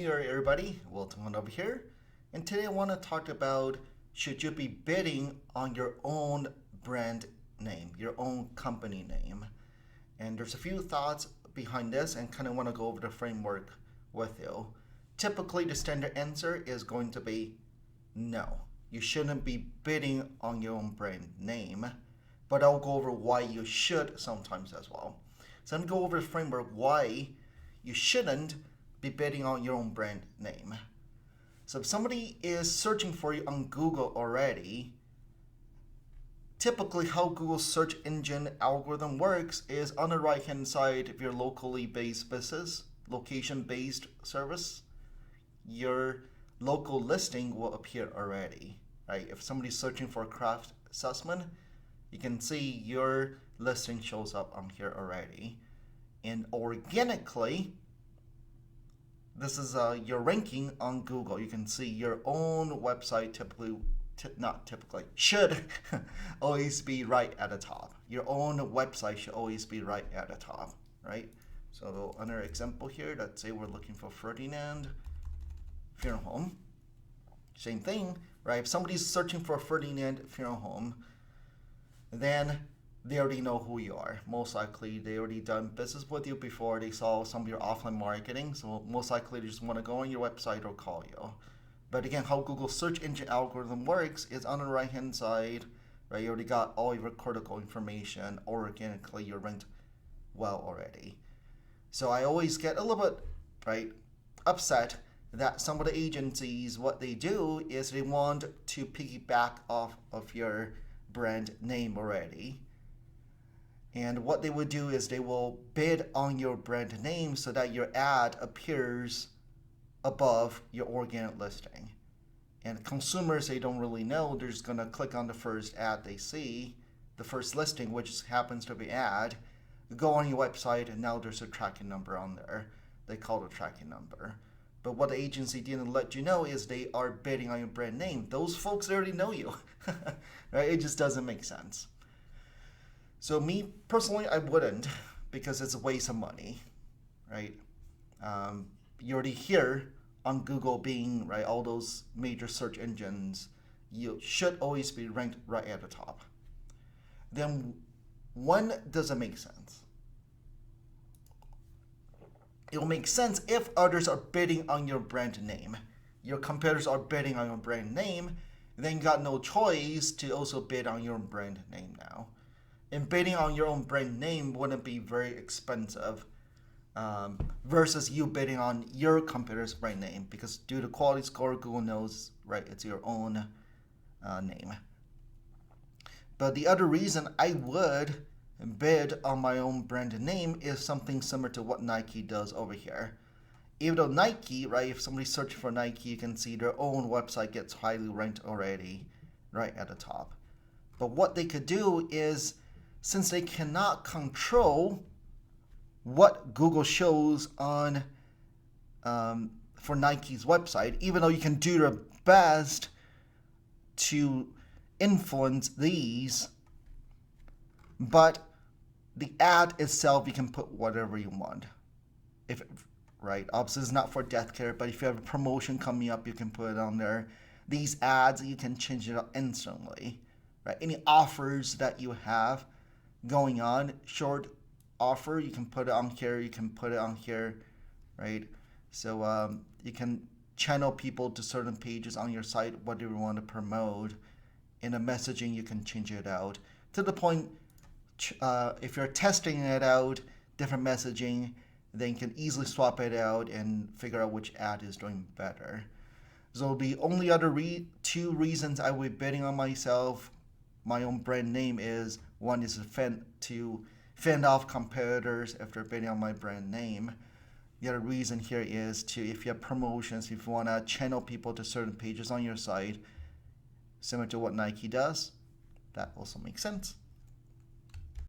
everybody, Wilton over here, and today I want to talk about should you be bidding on your own brand name, your own company name. And there's a few thoughts behind this and kind of want to go over the framework with you. Typically the standard answer is going to be no. You shouldn't be bidding on your own brand name, but I'll go over why you should sometimes as well. So I'm going to go over the framework why you shouldn't be bidding on your own brand name. So if somebody is searching for you on Google already, typically how Google's search engine algorithm works is on the right hand side of your locally based business, location based service, your local listing will appear already, right? If somebody's searching for a craft salesman, you can see your listing shows up on here already. And organically, this is your ranking on Google. You can see your own website should always be right at the top. Your own website should always be right at the top, right? So another example here, let's say we're looking for Ferdinand Funeral Home. Same thing, right? If somebody's searching for Ferdinand Funeral Home, then they already know who you are. Most likely they already done business with you before. They saw some of your offline marketing, so most likely they just want to go on your website or call you. But again, how Google search engine algorithm works is on the right hand side, right? You already got all your critical information. Organically you're ranked well already. So I always get a little bit, right, upset that some of the agencies, what they do is they want to piggyback off of your brand name already. And what they would do is they will bid on your brand name so that your ad appears above your organic listing. And consumers, they don't really know. They're just going to click on the first ad they see, the first listing, which happens to be ad, go on your website, and now there's a tracking number on there. They call it a tracking number. But what the agency didn't let you know is they are bidding on your brand name. Those folks already know you, right? It just doesn't make sense. So me personally, I wouldn't, because it's a waste of money, right? You already hear on Google being, right, all those major search engines, you should always be ranked right at the top. Then when does it make sense? It will make sense if others are bidding on your brand name. Your competitors are bidding on your brand name, then you got no choice to also bid on your brand name now. And bidding on your own brand name wouldn't be very expensive versus you bidding on your competitor's brand name, because due to quality score, Google knows, right, it's your own name. But the other reason I would bid on my own brand name is something similar to what Nike does over here. Even though Nike, right, if somebody's searching for Nike, you can see their own website gets highly ranked already, right at the top. But what they could do is, since they cannot control what Google shows on for Nike's website, even though you can do your best to influence these, but the ad itself, you can put whatever you want. Right, obviously it's not for death care, but if you have a promotion coming up, you can put it on there. These ads, you can change it up instantly, right? Any offers that you have going on, short offer, you can put it on here, you can put it on here, right? So you can channel people to certain pages on your site, whatever you want to promote. In the messaging, you can change it out to the point, if you're testing it out, different messaging, then you can easily swap it out and figure out which ad is doing better. So the only other two reasons I would be bidding on my own brand name is, one is to fend off competitors if they're bidding on my brand name. The other reason here is if you have promotions, if you want to channel people to certain pages on your site, similar to what Nike does, that also makes sense.